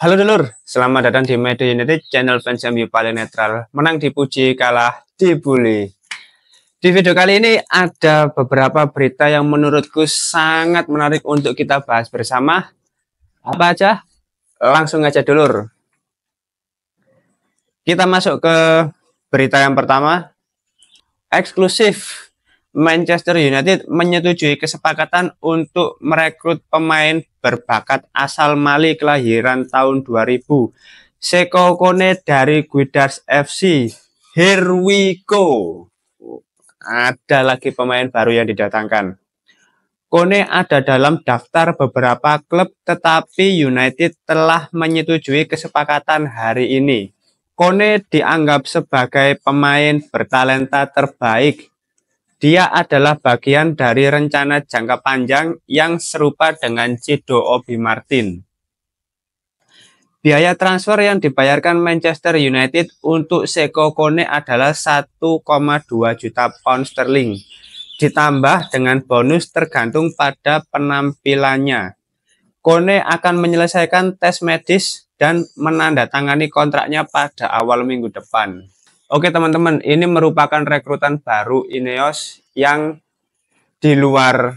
Halo dulur, selamat datang di Media United, channel fans MU paling netral. Menang dipuji, kalah dibully. Di video kali ini ada beberapa berita yang menurutku sangat menarik untuk kita bahas bersama. Apa aja? Langsung aja dulur. Kita masuk ke berita yang pertama. Eksklusif, Manchester United menyetujui kesepakatan untuk merekrut pemain berbakat asal Mali kelahiran tahun 2000. Seko Kone dari Guidars FC. Here we go. Ada lagi pemain baru yang didatangkan. Kone ada dalam daftar beberapa klub, tetapi United telah menyetujui kesepakatan hari ini. Kone dianggap sebagai pemain bertalenta terbaik. Dia adalah bagian dari rencana jangka panjang yang serupa dengan Cido Obi Martin. Biaya transfer yang dibayarkan Manchester United untuk Seko Kone adalah 1,2 juta pound sterling. Ditambah dengan bonus tergantung pada penampilannya. Kone akan menyelesaikan tes medis dan menandatangani kontraknya pada awal minggu depan. Oke teman-teman, ini merupakan rekrutan baru Ineos yang di luar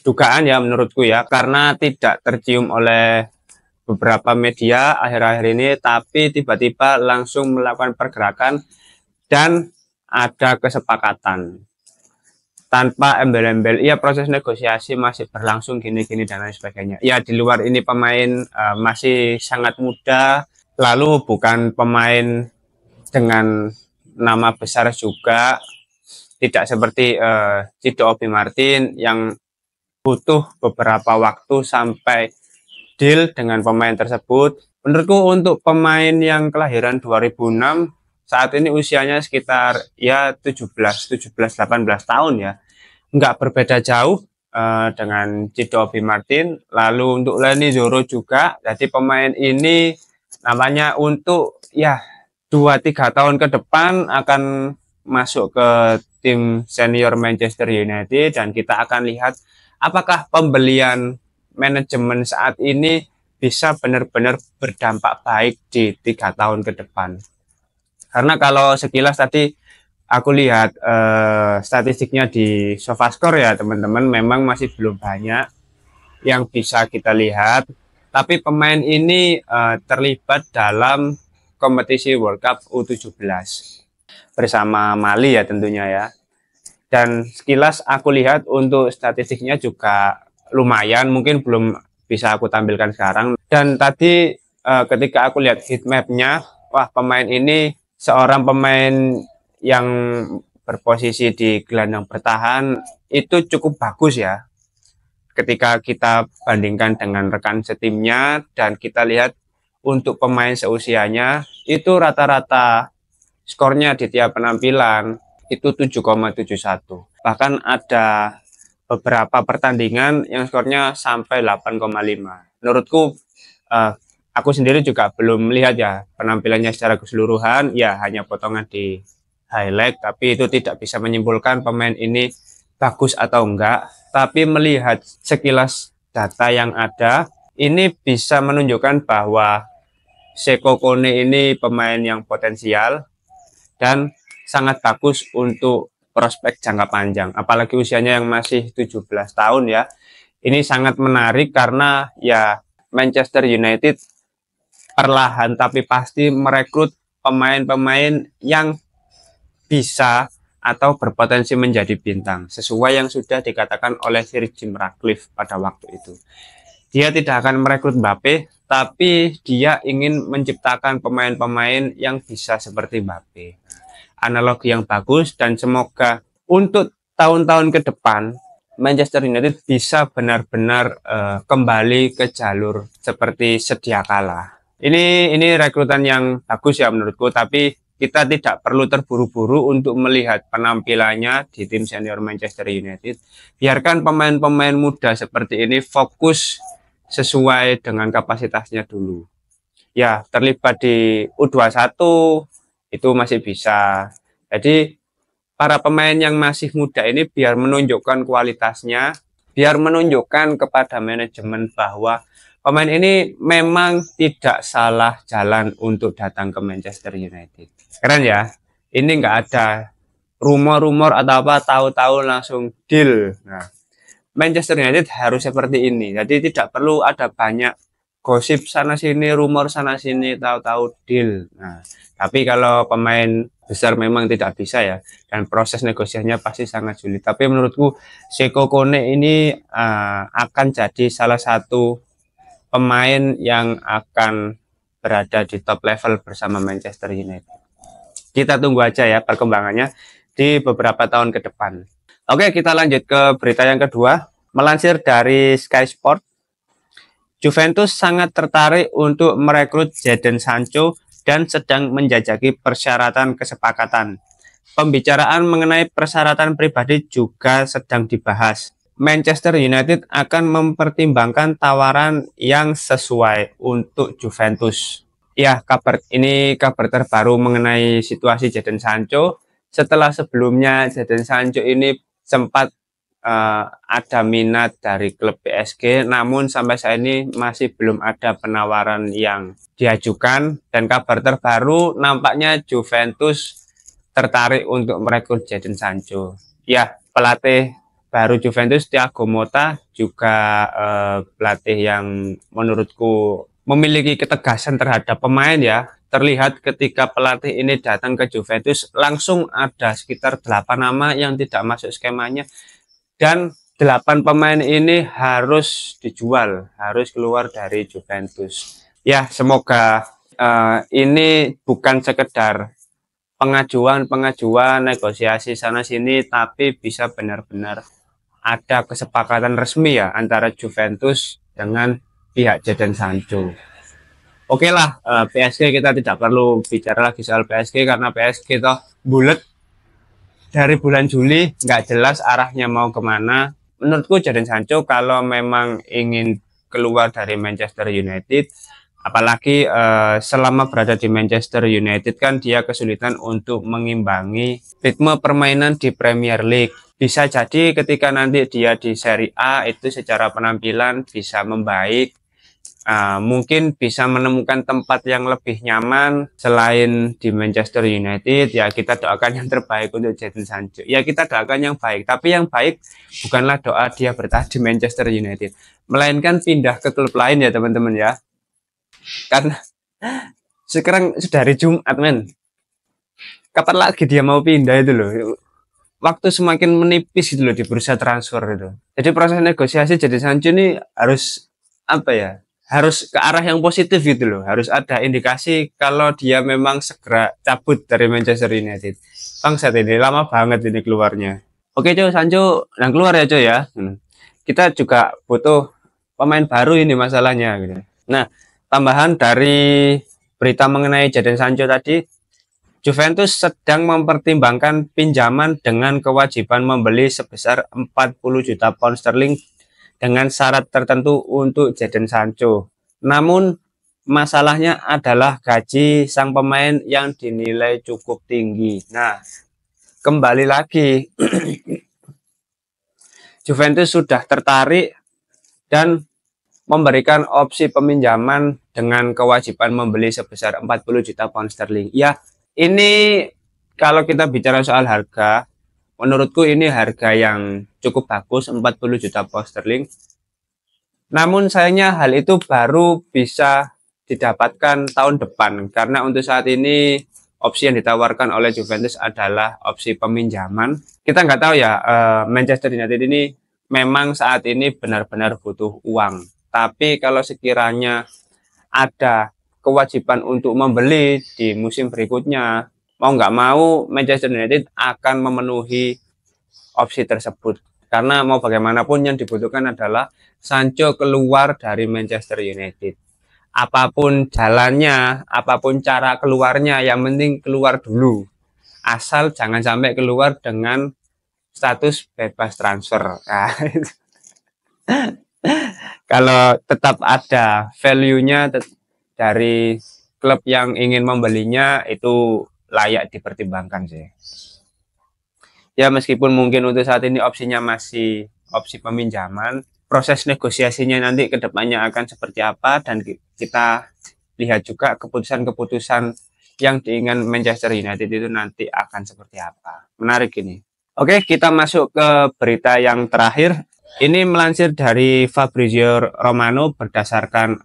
dugaan ya menurutku ya, karena tidak tercium oleh beberapa media akhir-akhir ini, tapi tiba-tiba langsung melakukan pergerakan dan ada kesepakatan tanpa embel-embel. Iya, proses negosiasi masih berlangsung gini-gini dan lain sebagainya. Ya, di luar ini pemain masih sangat muda, lalu bukan pemain dengan nama besar juga, tidak seperti Cido Obi Martin yang butuh beberapa waktu sampai deal dengan pemain tersebut. Menurutku untuk pemain yang kelahiran 2006 saat ini usianya sekitar ya 17-18 tahun ya, nggak berbeda jauh dengan Cido Obi Martin. Lalu untuk Leny Yoro juga, jadi pemain ini namanya untuk ya 2-3 tahun ke depan akan masuk ke tim senior Manchester United, dan kita akan lihat apakah pembelian manajemen saat ini bisa benar-benar berdampak baik di 3 tahun ke depan. Karena kalau sekilas tadi aku lihat statistiknya di SofaScore ya teman-teman, memang masih belum banyak yang bisa kita lihat. Tapi pemain ini terlibat dalam kompetisi World Cup U17 bersama Mali ya tentunya ya. Dan sekilas aku lihat untuk statistiknya juga lumayan, mungkin belum bisa aku tampilkan sekarang. Dan tadi ketika aku lihat heatmapnya, wah pemain ini seorang pemain yang berposisi di gelandang bertahan itu cukup bagus ya. Ketika kita bandingkan dengan rekan setimnya, dan kita lihat untuk pemain seusianya itu rata-rata skornya di tiap penampilan itu 7,71. Bahkan ada beberapa pertandingan yang skornya sampai 8,5. Menurutku aku sendiri juga belum melihat ya penampilannya secara keseluruhan, ya hanya potongan di highlight, tapi itu tidak bisa menyimpulkan pemain ini bagus atau enggak. Tapi melihat sekilas data yang ada, ini bisa menunjukkan bahwa Seko Kone ini pemain yang potensial dan sangat bagus untuk prospek jangka panjang. Apalagi usianya yang masih 17 tahun ya. Ini sangat menarik karena ya Manchester United perlahan tapi pasti merekrut pemain-pemain yang bisa atau berpotensi menjadi bintang, sesuai yang sudah dikatakan oleh Sir Jim Ratcliffe pada waktu itu. Dia tidak akan merekrut Mbappe, tapi dia ingin menciptakan pemain-pemain yang bisa seperti Mbappe. Analogi yang bagus, dan semoga untuk tahun-tahun ke depan Manchester United bisa benar-benar kembali ke jalur seperti sedia kala. Ini rekrutan yang bagus ya menurutku, tapi kita tidak perlu terburu-buru untuk melihat penampilannya di tim senior Manchester United. Biarkan pemain-pemain muda seperti ini fokus sesuai dengan kapasitasnya dulu. Ya, terlibat di U21 itu masih bisa. Jadi para pemain yang masih muda ini biar menunjukkan kualitasnya, biar menunjukkan kepada manajemen bahwa Pemain ini memang tidak salah jalan untuk datang ke Manchester United. Keren ya. Ini nggak ada rumor-rumor atau apa, tahu-tahu langsung deal. Nah, Manchester United harus seperti ini. Jadi tidak perlu ada banyak gosip sana sini, rumor sana sini, tahu-tahu deal. Nah, tapi kalau pemain besar memang tidak bisa ya, dan proses negosiasinya pasti sangat sulit. Tapi menurutku Seko Kone ini akan jadi salah satu pemain yang akan berada di top level bersama Manchester United. Kita tunggu aja ya perkembangannya di beberapa tahun ke depan. Oke, kita lanjut ke berita yang kedua. Melansir dari Sky Sport, Juventus sangat tertarik untuk merekrut Jadon Sancho dan sedang menjajaki persyaratan kesepakatan. Pembicaraan mengenai persyaratan pribadi juga sedang dibahas. Manchester United akan mempertimbangkan tawaran yang sesuai untuk Juventus. Ya, ini kabar terbaru mengenai situasi Jadon Sancho. Setelah sebelumnya Jadon Sancho ini sempat ada minat dari klub PSG, namun sampai saat ini masih belum ada penawaran yang diajukan. Dan kabar terbaru nampaknya Juventus tertarik untuk merekrut Jadon Sancho. Ya, pelatih baru Juventus Thiago Motta juga pelatih yang menurutku memiliki ketegasan terhadap pemain ya. Terlihat ketika pelatih ini datang ke Juventus langsung ada sekitar 8 nama yang tidak masuk skemanya, dan 8 pemain ini harus dijual, harus keluar dari Juventus. Ya, semoga ini bukan sekedar pengajuan negosiasi sana sini, tapi bisa benar-benar ada kesepakatan resmi ya antara Juventus dengan pihak Jadon Sancho. Oke lah, PSG kita tidak perlu bicara lagi soal PSG karena PSG toh bulat dari bulan Juli, nggak jelas arahnya mau kemana. Menurutku Jadon Sancho kalau memang ingin keluar dari Manchester United, apalagi selama berada di Manchester United kan dia kesulitan untuk mengimbangi ritme permainan di Premier League. Bisa jadi ketika nanti dia di Serie A itu secara penampilan bisa membaik, mungkin bisa menemukan tempat yang lebih nyaman selain di Manchester United. Ya, kita doakan yang terbaik untuk Jadon Sancho. Ya, kita doakan yang baik, tapi yang baik bukanlah doa dia bertahan di Manchester United, melainkan pindah ke klub lain ya teman-teman ya. Karena sekarang sudah hari Jumat men, kapan lagi dia mau pindah itu loh. Waktu semakin menipis gitu loh di bursa transfer itu. Jadi proses negosiasi Jadon Sancho ini harus apa ya, harus ke arah yang positif gitu loh. Harus ada indikasi kalau dia memang segera cabut dari Manchester United. Bangsat ini lama banget ini keluarnya. Oke coy, Sancho yang keluar ya coy ya. Kita juga butuh pemain baru ini masalahnya gitu. Nah, tambahan dari berita mengenai Jadon Sancho tadi, Juventus sedang mempertimbangkan pinjaman dengan kewajiban membeli sebesar 40 juta pound sterling dengan syarat tertentu untuk Jadon Sancho. Namun masalahnya adalah gaji sang pemain yang dinilai cukup tinggi. Nah, kembali lagi Juventus sudah tertarik dan memberikan opsi peminjaman dengan kewajiban membeli sebesar 40 juta pound sterling. Ya, ini kalau kita bicara soal harga, menurutku ini harga yang cukup bagus, 40 juta pound sterling. Namun sayangnya hal itu baru bisa didapatkan tahun depan, karena untuk saat ini opsi yang ditawarkan oleh Juventus adalah opsi peminjaman. Kita nggak tahu ya, Manchester United ini memang saat ini benar-benar butuh uang. Tapi kalau sekiranya ada kewajiban untuk membeli di musim berikutnya, mau nggak mau Manchester United akan memenuhi opsi tersebut. Karena mau bagaimanapun yang dibutuhkan adalah Sancho keluar dari Manchester United. Apapun jalannya, apapun cara keluarnya, yang penting keluar dulu. Asal jangan sampai keluar dengan status bebas transfer. Nah, kalau tetap ada value-nya dari klub yang ingin membelinya, itu layak dipertimbangkan sih. Ya, meskipun mungkin untuk saat ini opsinya masih opsi peminjaman, proses negosiasinya nanti ke depannya akan seperti apa, dan kita lihat juga keputusan-keputusan yang diinginkan Manchester United itu nanti akan seperti apa. Menarik ini. Oke, kita masuk ke berita yang terakhir. Ini melansir dari Fabrizio Romano berdasarkan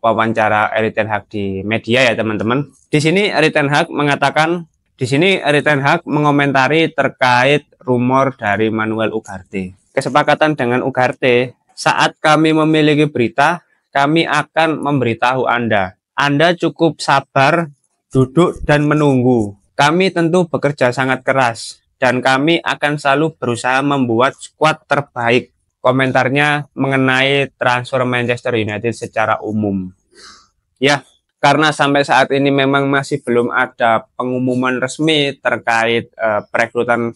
wawancara Erik ten Hag di media ya teman-teman. Di sini Erik ten Hag mengatakan, Erik ten Hag mengomentari terkait rumor dari Manuel Ugarte. Kesepakatan dengan Ugarte, saat kami memiliki berita, kami akan memberitahu Anda. Anda cukup sabar, duduk dan menunggu. Kami tentu bekerja sangat keras dan kami akan selalu berusaha membuat skuad terbaik. Komentarnya mengenai transfer Manchester United secara umum. Ya, karena sampai saat ini memang masih belum ada pengumuman resmi terkait perekrutan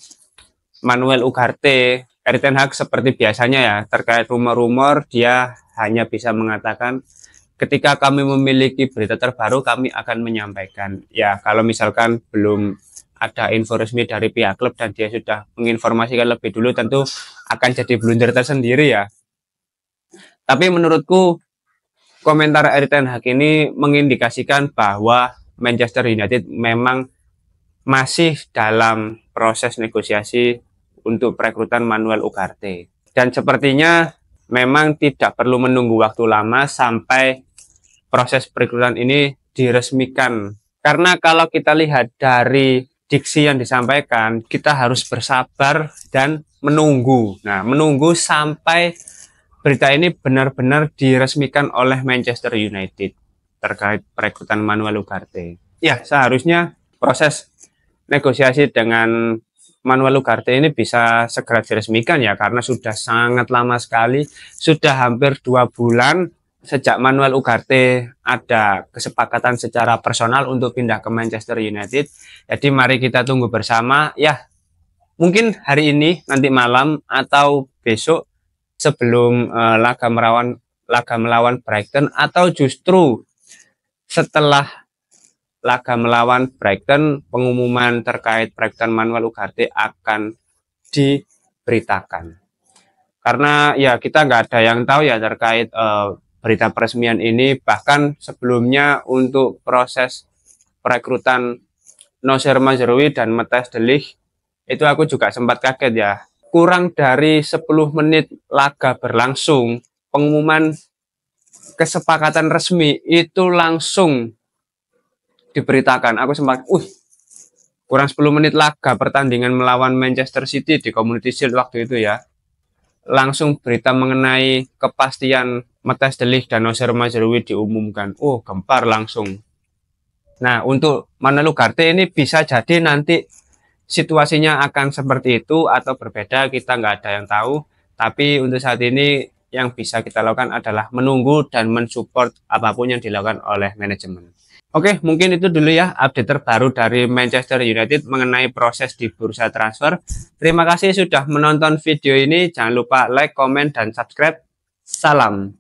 Manuel Ugarte, Erik ten Hag seperti biasanya ya, terkait rumor-rumor dia hanya bisa mengatakan ketika kami memiliki berita terbaru kami akan menyampaikan. Ya, kalau misalkan belum ada info resmi dari pihak klub dan dia sudah menginformasikan lebih dulu, tentu akan jadi blunder tersendiri ya. Tapi menurutku komentar Erik ten Hag ini mengindikasikan bahwa Manchester United memang masih dalam proses negosiasi untuk perekrutan Manuel Ugarte. Dan sepertinya memang tidak perlu menunggu waktu lama sampai proses perekrutan ini diresmikan. Karena kalau kita lihat dari diksi yang disampaikan, kita harus bersabar dan menunggu. Nah, menunggu sampai berita ini benar-benar diresmikan oleh Manchester United terkait perekrutan Manuel Ugarte. Ya, seharusnya proses negosiasi dengan Manuel Ugarte ini bisa segera diresmikan ya, karena sudah sangat lama sekali, sudah hampir 2 bulan sejak Manuel Ugarte ada kesepakatan secara personal untuk pindah ke Manchester United. Jadi mari kita tunggu bersama ya, mungkin hari ini, nanti malam, atau besok sebelum laga melawan Brighton, atau justru setelah laga melawan Brighton pengumuman terkait perekrutan Manuel Ugarte akan diberitakan. Karena ya kita nggak ada yang tahu ya terkait berita peresmian ini. Bahkan sebelumnya untuk proses perekrutan Noussair Mazraoui dan Matthijs de Ligt itu aku juga sempat kaget ya. Kurang dari 10 menit laga berlangsung, pengumuman kesepakatan resmi itu langsung diberitakan. Aku sempat, kurang 10 menit laga pertandingan melawan Manchester City di Community Shield waktu itu ya, langsung berita mengenai kepastian Matthijs de Ligt dan Noussair Mazraoui diumumkan. Gempar langsung. Nah, untuk Manuel Ugarte ini bisa jadi nanti situasinya akan seperti itu atau berbeda, kita nggak ada yang tahu. Tapi untuk saat ini yang bisa kita lakukan adalah menunggu dan mensupport apapun yang dilakukan oleh manajemen. Oke, mungkin itu dulu ya update terbaru dari Manchester United mengenai proses di bursa transfer. Terima kasih sudah menonton video ini. Jangan lupa like, komen, dan subscribe. Salam.